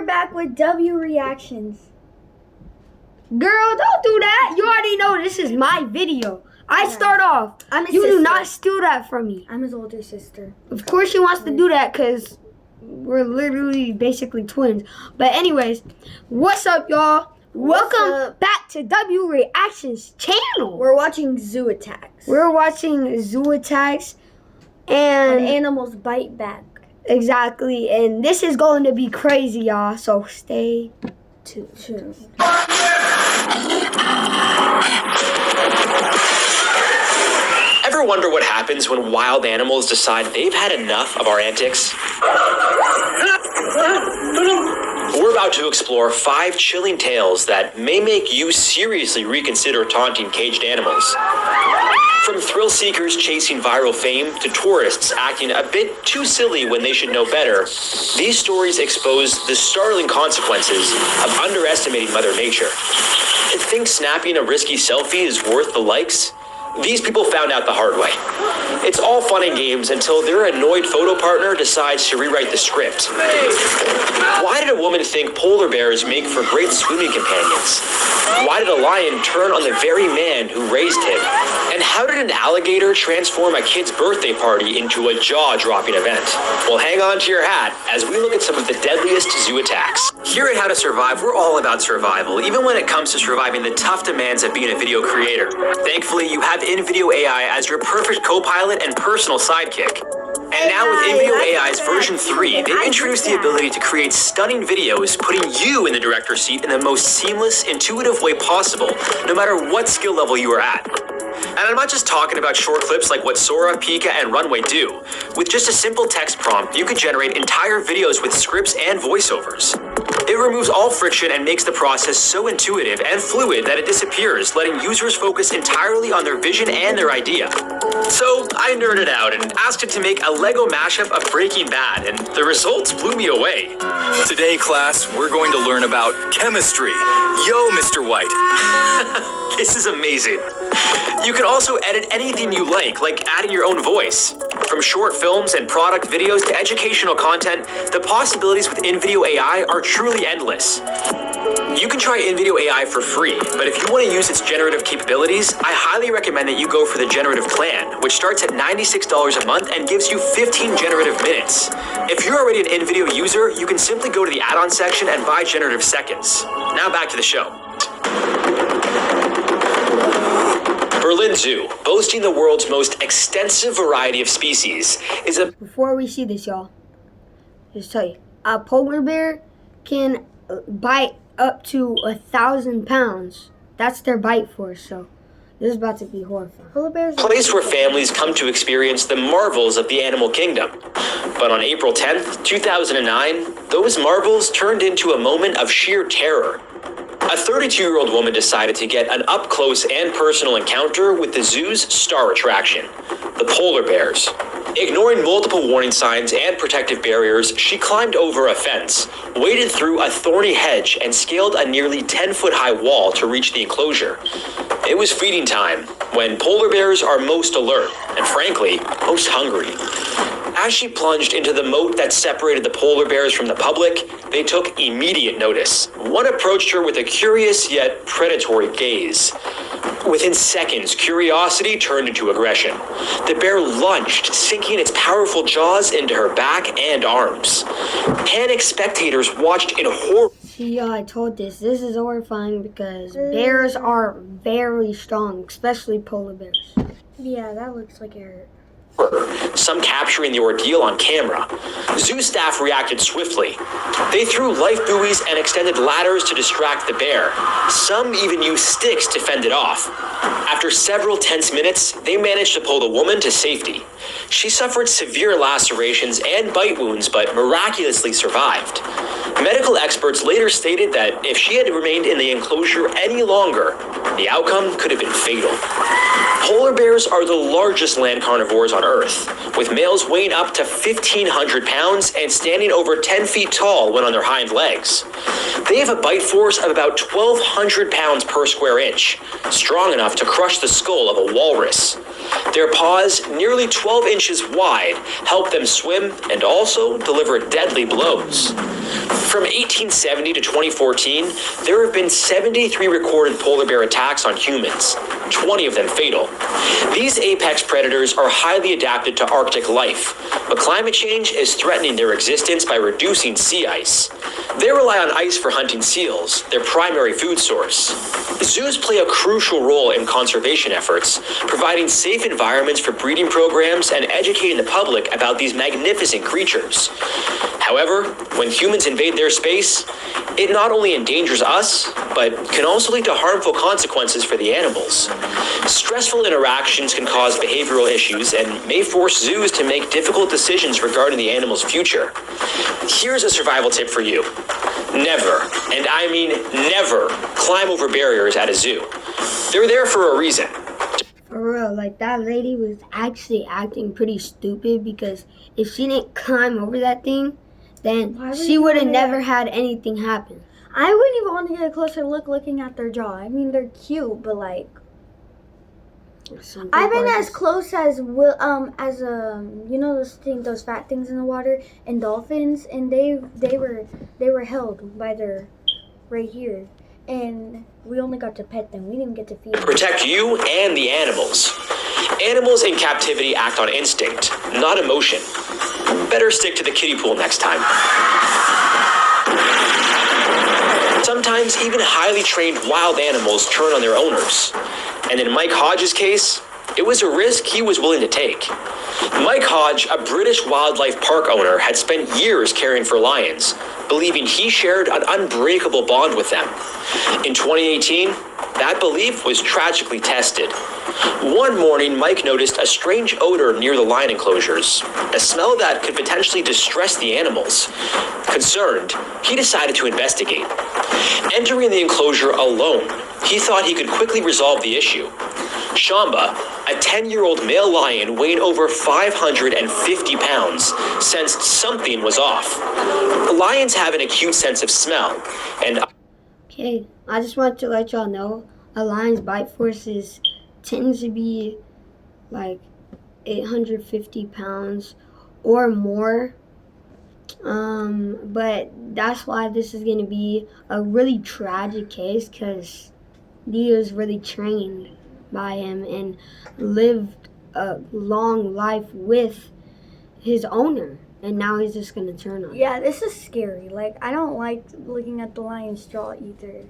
we're back with W Reactions. Girl, don't do that. You already know this is my video. I start off. I'm his You sister. do not steal that from me. I'm his older sister. Of course she wants to do that because we're literally basically twins. But anyways, what's up, y'all? Welcome back to W Reactions channel. We're watching Zoo Attacks. We're watching Zoo Attacks When and animals bite back. Exactly, and this is going to be crazy, y'all, so stay tuned. Ever wonder what happens when wild animals decide they've had enough of our antics? We're about to explore 5 chilling tales that may make you seriously reconsider taunting caged animals. From thrill seekers chasing viral fame to tourists acting a bit too silly when they should know better, these stories expose the startling consequences of underestimating Mother Nature. Think snapping a risky selfie is worth the likes? These people found out the hard way. It's all fun and games until their annoyed photo partner decides to rewrite the script. Why did a woman think polar bears make for great swimming companions? Why did a lion turn on the very man who raised him? And how did an alligator transform a kid's birthday party into a jaw-dropping event? Well, hang on to your hat as we look at some of the deadliest zoo attacks. Here at How to Survive, we're all about survival, even when it comes to surviving the tough demands of being a video creator. Thankfully, you have InVideo AI as your perfect co-pilot and personal sidekick. And now with InVideo AI's version 3, they introduced the ability to create stunning videos, putting you in the director's seat in the most seamless, intuitive way possible, no matter what skill level you are at. And I'm not just talking about short clips like what Sora, Pika, and Runway do. With just a simple text prompt, you could generate entire videos with scripts and voiceovers. It removes all friction and makes the process so intuitive and fluid that it disappears, letting users focus entirely on their vision and their idea. So I nerded out and asked it to make a Lego mashup of Breaking Bad, and the results blew me away. Today, class, we're going to learn about chemistry. Yo, Mr. White. This is amazing. You can also edit anything you like adding your own voice. From short films and product videos to educational content, the possibilities with InVideo AI are truly endless. You can try InVideo AI for free, but if you want to use its generative capabilities, I highly recommend that you go for the generative plan, which starts at $96 a month and gives you 15 generative minutes. If you're already an InVideo user, you can simply go to the add-on section and buy generative seconds. Now back to the show. Berlin Zoo, boasting the world's most extensive variety of species, is a... Before we see this, y'all, just tell you, a polar bear can bite up to 1,000 pounds. That's their bite force, so this is about to be horrifying. Polar bears are place where families come to experience the marvels of the animal kingdom. But on April 10th, 2009, those marvels turned into a moment of sheer terror. A 32-year-old woman decided to get an up-close and personal encounter with the zoo's star attraction, the polar bears. Ignoring multiple warning signs and protective barriers, she climbed over a fence, waded through a thorny hedge, and scaled a nearly 10-foot-high wall to reach the enclosure. It was feeding time, when polar bears are most alert, and frankly, most hungry. As she plunged into the moat that separated the polar bears from the public, they took immediate notice. One approached her with a curious yet predatory gaze. Within seconds, curiosity turned into aggression. The bear lunged, sinking its powerful jaws into her back and arms. Panicked spectators watched in horror. See, y'all, I told this is horrifying because bears are very strong, especially polar bears. Yeah, that looks like it hurt. Some capturing the ordeal on camera. Zoo staff reacted swiftly. They threw life buoys and extended ladders to distract the bear. Some even used sticks to fend it off. After several tense minutes, they managed to pull the woman to safety. She suffered severe lacerations and bite wounds, but miraculously survived. Medical experts later stated that if she had remained in the enclosure any longer, the outcome could have been fatal. Polar bears are the largest land carnivores on Earth, with males weighing up to 1,500 pounds and standing over 10 feet tall when on their hind legs. They have a bite force of about 1,200 pounds per square inch, strong enough to crush the skull of a walrus. Their paws, nearly 12 inches wide, help them swim and also deliver deadly blows. From 1870 to 2014, there have been 73 recorded polar bear attacks on humans, 20 of them fatal. These apex predators are highly adapted to Arctic life, but climate change is threatening their existence by reducing sea ice. They rely on ice for hunting seals, their primary food source. Zoos play a crucial role in conservation efforts, providing safe environments for breeding programs and educating the public about these magnificent creatures. However, when humans invade their space, it not only endangers us, but can also lead to harmful consequences for the animals. Stressful interactions can cause behavioral issues and may force zoos to make difficult decisions regarding the animal's future. Here's a survival tip for you. Never, and I mean never, climb over barriers at a zoo. They're there for a reason. For real, like that lady was actually acting pretty stupid because if she didn't climb over that thing, then she would have never had anything happen. I wouldn't even want to get a closer look looking at their jaw. I mean, they're cute, but like, I've been as close as you know those fat things in the water and dolphins, and they were held by their right here, and we only got to pet them. We didn't get to feed them. Protect you and the animals. Animals in captivity act on instinct, not emotion. Better stick to the kiddie pool next time. Sometimes even highly trained wild animals turn on their owners. And in Mike Hodge's case, it was a risk he was willing to take. Mike Hodge, a British wildlife park owner, had spent years caring for lions, believing he shared an unbreakable bond with them. In 2018, that belief was tragically tested. One morning, Mike noticed a strange odor near the lion enclosures, a smell that could potentially distress the animals. Concerned, he decided to investigate. Entering the enclosure alone, he thought he could quickly resolve the issue. Shamba, a 10-year-old male lion weighing over 550 pounds, sensed something was off. Lions have an acute sense of smell, and... Okay, I just want to let y'all know, a lion's bite force tends to be like 850 pounds or more. But that's why this is going to be a really tragic case, because Dio is really trained by him and lived a long life with his owner, and now he's just going to turn on him. Yeah, this is scary. Like, I don't like looking at the lion's jaw either.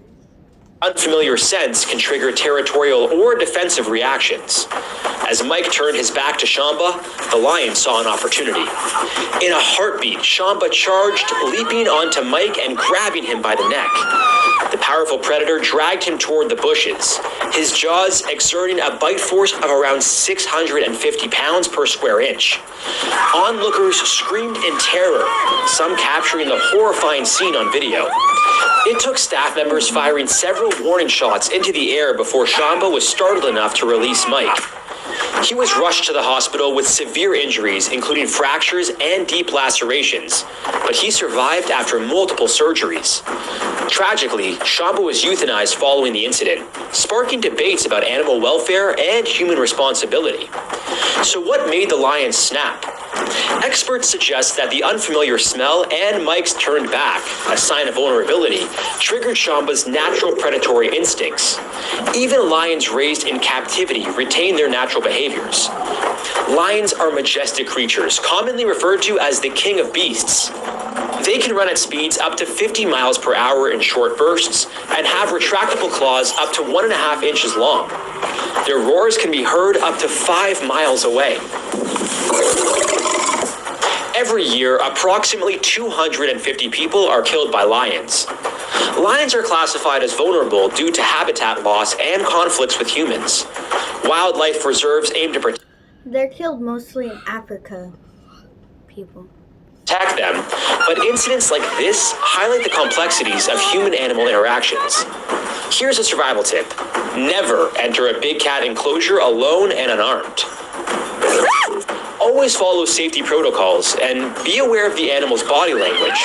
Unfamiliar scents can trigger territorial or defensive reactions. As Mike turned his back to Shamba, the lion saw an opportunity. In a heartbeat, Shamba charged, leaping onto Mike and grabbing him by the neck. The powerful predator dragged him toward the bushes, his jaws exerting a bite force of around 650 pounds per square inch. Onlookers screamed in terror, some capturing the horrifying scene on video. It took staff members firing several warning shots into the air before Shamba was startled enough to release Mike. He was rushed to the hospital with severe injuries, including fractures and deep lacerations, but he survived after multiple surgeries. Tragically, Shamba was euthanized following the incident, sparking debates about animal welfare and human responsibility. So what made the lion snap? Experts suggest that the unfamiliar smell and Mike's turned back, a sign of vulnerability, triggered Shamba's natural predatory instincts. Even lions raised in captivity retain their natural behaviors. Lions are majestic creatures, commonly referred to as the king of beasts. They can run at speeds up to 50 miles per hour in short bursts and have retractable claws up to 1.5 inches long. Their roars can be heard up to 5 miles away. Every year, approximately 250 people are killed by lions. Lions are classified as vulnerable due to habitat loss and conflicts with humans. Wildlife reserves aim to protect They're killed mostly in Africa, people. them, but incidents like this highlight the complexities of human-animal interactions. Here's a survival tip. Never enter a big cat enclosure alone and unarmed. Always follow safety protocols and be aware of the animal's body language.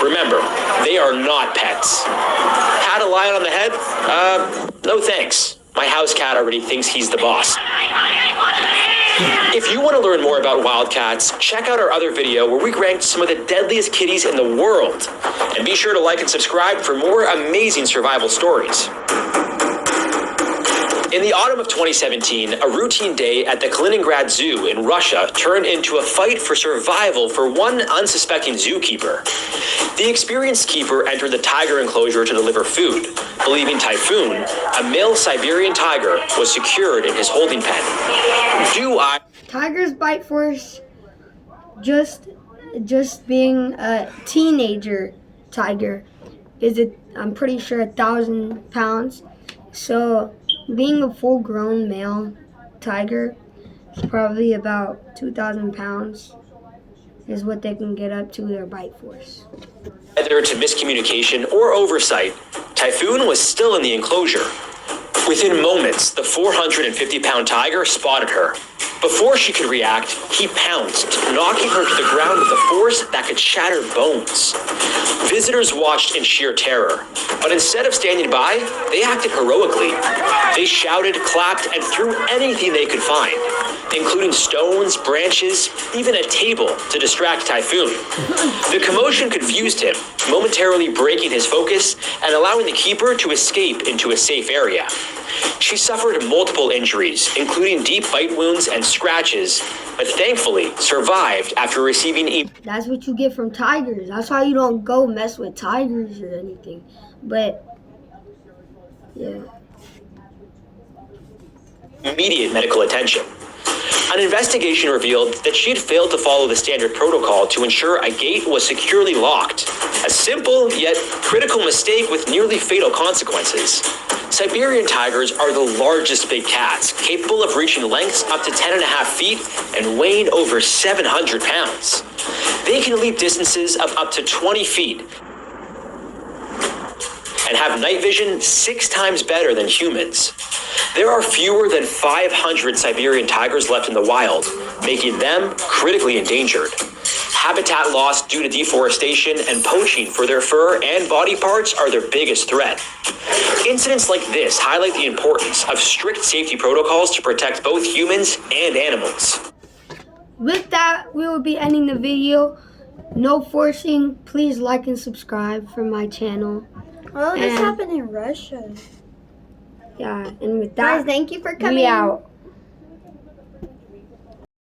Remember, they are not pets. Pat a lion on the head? No thanks. My house cat already thinks he's the boss. If you want to learn more about wildcats, check out our other video where we ranked some of the deadliest kitties in the world. And be sure to like and subscribe for more amazing survival stories. In the autumn of 2017, a routine day at the Kaliningrad Zoo in Russia turned into a fight for survival for one unsuspecting zookeeper. The experienced keeper entered the tiger enclosure to deliver food, believing Typhoon, a male Siberian tiger, was secured in his holding pen. Tiger's bite force, just being a teenager tiger, I'm pretty sure 1,000 pounds. So being a full-grown male tiger is probably about 2,000 pounds is what they can get up to their bite force. Whether to miscommunication or oversight, Typhoon was still in the enclosure. Within moments, the 450-pound tiger spotted her. Before she could react, he pounced, knocking her to the ground with a force that could shatter bones. Visitors watched in sheer terror, but instead of standing by, they acted heroically. They shouted, clapped, and threw anything they could find, including stones, branches, even a table to distract Typhoon. The commotion confused him, momentarily breaking his focus and allowing the keeper to escape into a safe area. She suffered multiple injuries, including deep bite wounds and scratches, but thankfully survived after receiving That's what you get from tigers. That's why you don't go mess with tigers or anything. But, yeah. immediate medical attention. An investigation revealed that she had failed to follow the standard protocol to ensure a gate was securely locked. A simple yet critical mistake with nearly fatal consequences. Siberian tigers are the largest big cats, capable of reaching lengths up to 10.5 feet and weighing over 700 pounds. They can leap distances of up to 20 feet and have night vision 6 times better than humans. There are fewer than 500 Siberian tigers left in the wild, making them critically endangered. Habitat loss due to deforestation and poaching for their fur and body parts are their biggest threat. Incidents like this highlight the importance of strict safety protocols to protect both humans and animals. With that, we will be ending the video. No forcing. Please like and subscribe for my channel. Oh, this happened in Russia. Yeah, and with that, Guys, thank you for coming. We out.